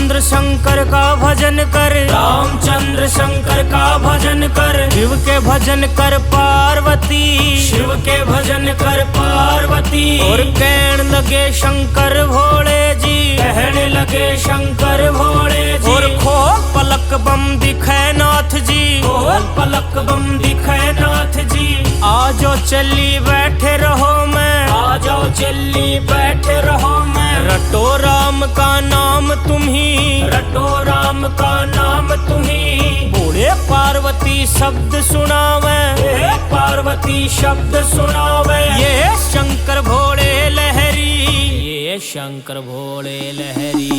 रामचंद्र शंकर का भजन कर, रामचंद्र शंकर का भजन कर, शिव के भजन कर पार्वती, शिव के भजन कर पार्वती। और कहने लगे शंकर भोले जी, कहने लगे शंकर भोले जी। और खोल पलक बम दिखे नाथ जी, खोल पलक बम दिखे नाथ जी। आ जाओ चली बैठे रहो मैं, आ जाओ चली बैठे रहो मैं। रटो राम का नाम तुम्ही, रटो राम का नाम तुम्ही। भोले पार्वती शब्द सुनावे, पार्वती शब्द सुनावे। ये शंकर भोले लहरी, ये शंकर भोले लहरी।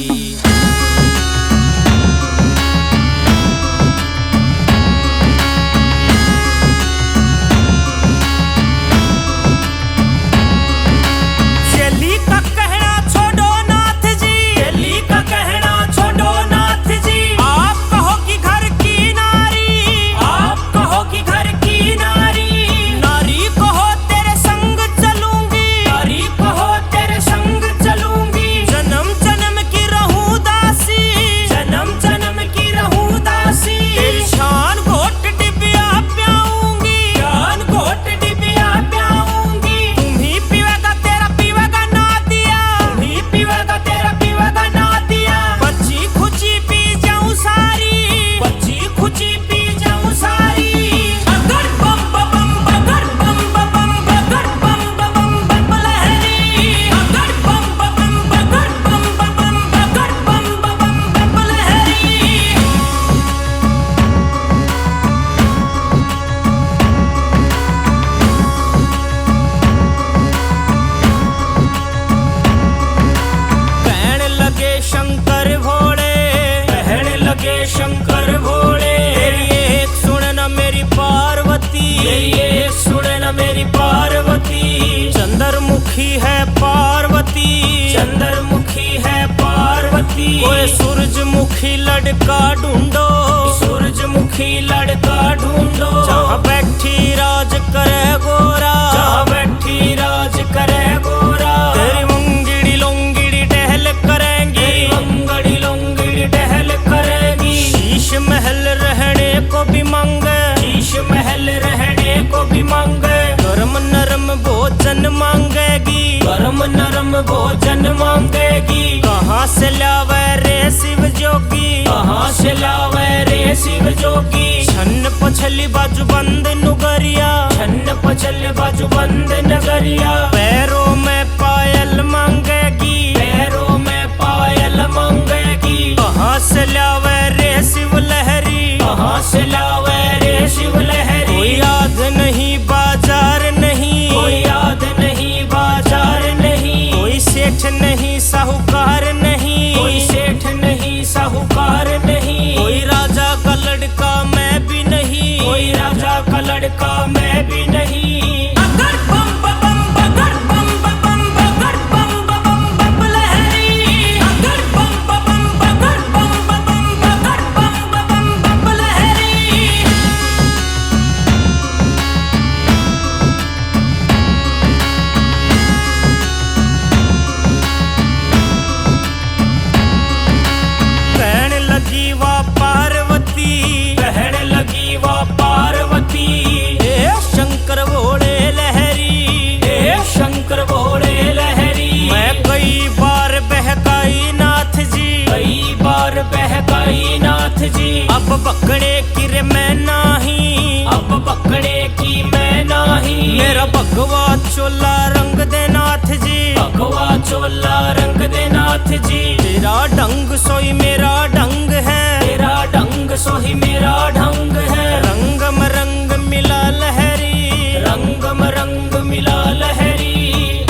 शंकर भोले तेरी एक सुन न मेरी पार्वती, तेरी एक सुन न मेरी पार्वती। चंद्रमुखी है पार्वती, चंद्रमुखी है पार्वती। कोई सूरजमुखी लड़का ढूंढो, सूरजमुखी लड़का ढूंढो। जहाँ बैठी राज करे गोरा, जहाँ बैठी राज करे गोरा। तेरी मंगड़ी लोंगड़ी टहल करेंगी, तेरी मंगड़ी लोंगड़ी टहल करेगी। शीश महल रहने को भी मांगे, शीश महल रहने को भी मांगे। गरम नरम भोजन मांगेगी, गरम नरम भोजन मांगेगी। कहाँ से लावे रे शिव जोगी, कहाँ से लावे रे शिव जोगी। छन्न पछली बाजू बंद नुगरिया, छन्न पछली बाजू बंद नगरिया। पैरों में पायल मांगेगी, पैरों में पायल मांगेगी। कहाँ से लावे रे शिव लहरी, कहाँ से लावे रे शिव लहरी। कोई याद नहीं बाजार नहीं, कोई याद नहीं बाजार नहीं। कोई सेठ नहीं साहूकार नहीं, कोई सेठ नहीं साहूकार नहीं। कोई राजा का लड़का मैं भी नहीं, कोई राजा का लड़का मैं भी नहीं। अगर बम बम बगर बम बम बगर बम बम बम लहरी। अगर बम बम बगर बम बम बगर बम बम लहरी। कहने लगी वाह पार्वती, कहने लगी वाह पार्वती। ए शंकर भोले लहरी, ए शंकर भोले लहरी। मैं कई बार बहकाई नाथ जी, कई बार बहकाई नाथ जी। अब पकड़े कि रे मैं नाही, अब पकड़े की मैं नाही। मेरा भगवा चोला रंग दे नाथ जी, भगवा चोला रंग दे नाथ जी। तेरा ढंग सोई मेरा ढंग है, तेरा ढंग सोही मेरा ढंग है। रंग में रंग मिला लहरी, रंग में रंग मिला लहरी।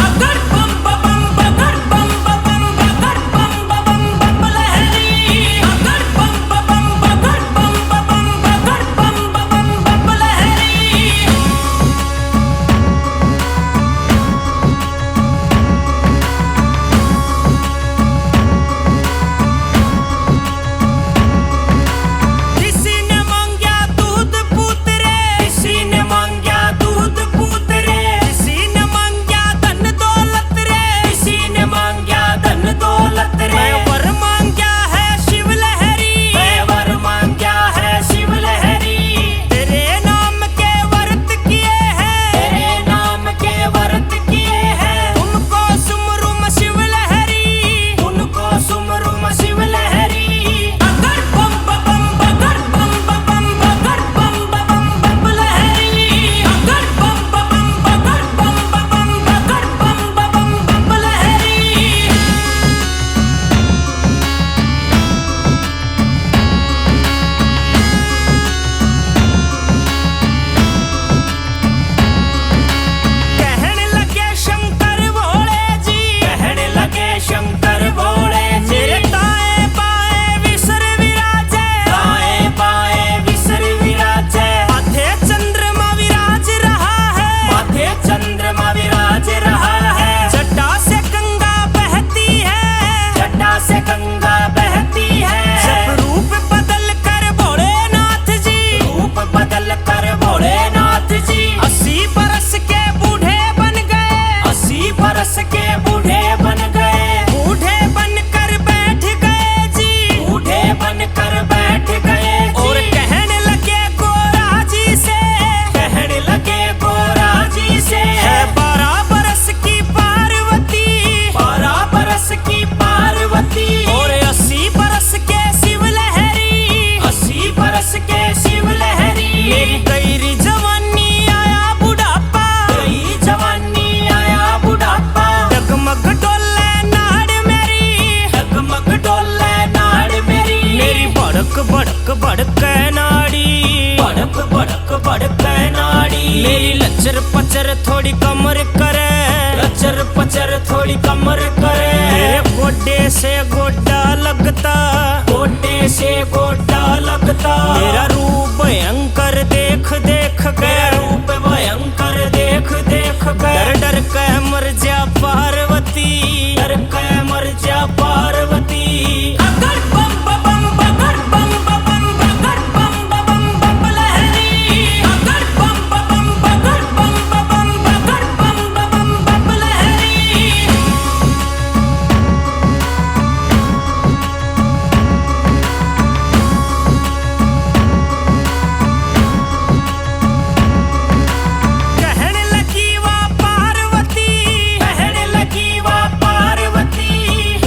अगर बम बम बगर बम बम बगर बम बम लहरी। अगर बम बम बगर बम बम बगर बम बम लहरी। किसी ने मांगा मेरी लचर पचर थोड़ी कमर करे, लचर पचर थोड़ी कमर करे। मेरे गोडे से गोडा लगता, गोडे से गोडा लगता। मेरा रूप भयंकर देख देख मेरा कर, रूप भयंकर देख देख कर। डर डर के मर जा पार्वती, डर के मर जा पार्वती। अगर बम बम बगर बम बम बगर बम बम बम लहरी। अगर बम बम बगर बम बम बगर बम बम लहरी। कहने लगी वा पार्वती, कहने लगी वा पार्वती।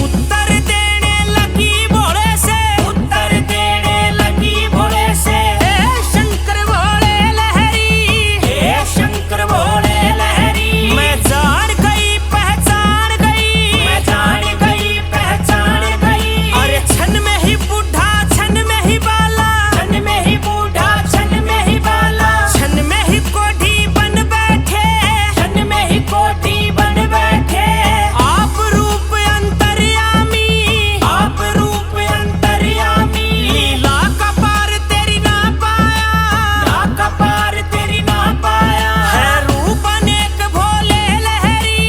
उत्तर देने लगी भोले से, उत्तर देने लगी भोले से। हे शंकर भोले लहरी, हे शंकर भोले लहरी। मैं जान गई पहचान गई, मैं जान गई पहचान गई। अरे छन में ही बूढ़ा छन में ही बाला, छन में ही बूढ़ा छन में ही बाला। छन में ही कोढ़ी बन बैठे, छन में ही कोठी बन बैठे। आप रूप अंतर्यामी, आप रूप अंतर्यामी। लीला का पार तेरी ना पाया, ना का पार तेरी ना पाया। है रूप अनेक भोले लहरी,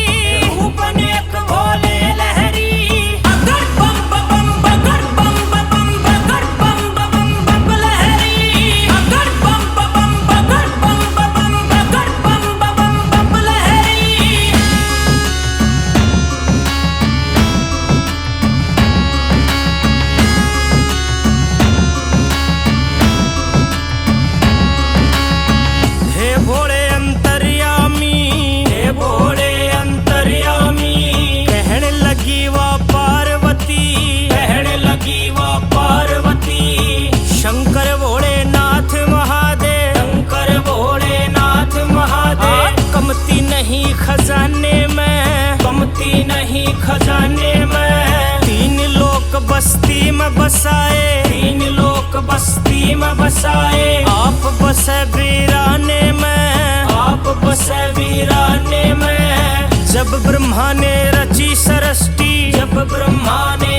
रूप अनेक भोले लहरी। अगर बम बम बगर बम बम बगर बम बम लहरी। अगर बम बम बगर बम बम बगर बम लहरी। हे भोले अंतर्यामी, हे भोले अंतर्यामी। कहने लगी वा पार्वती, कहने लगी वो पार्वती। शंकर भोलेनाथ महादेव, शंकर भोलेनाथ महादेव। कमती नहीं खजाने में, कमती नहीं खजाने में। तीन लोक बस्ती में बसाए, तीन लोक बस्ती में बसाए। आप बसे वीराने में, आप बसे वीराने में। जब ब्रह्मा ने रची सृष्टि, जब ब्रह्मा ने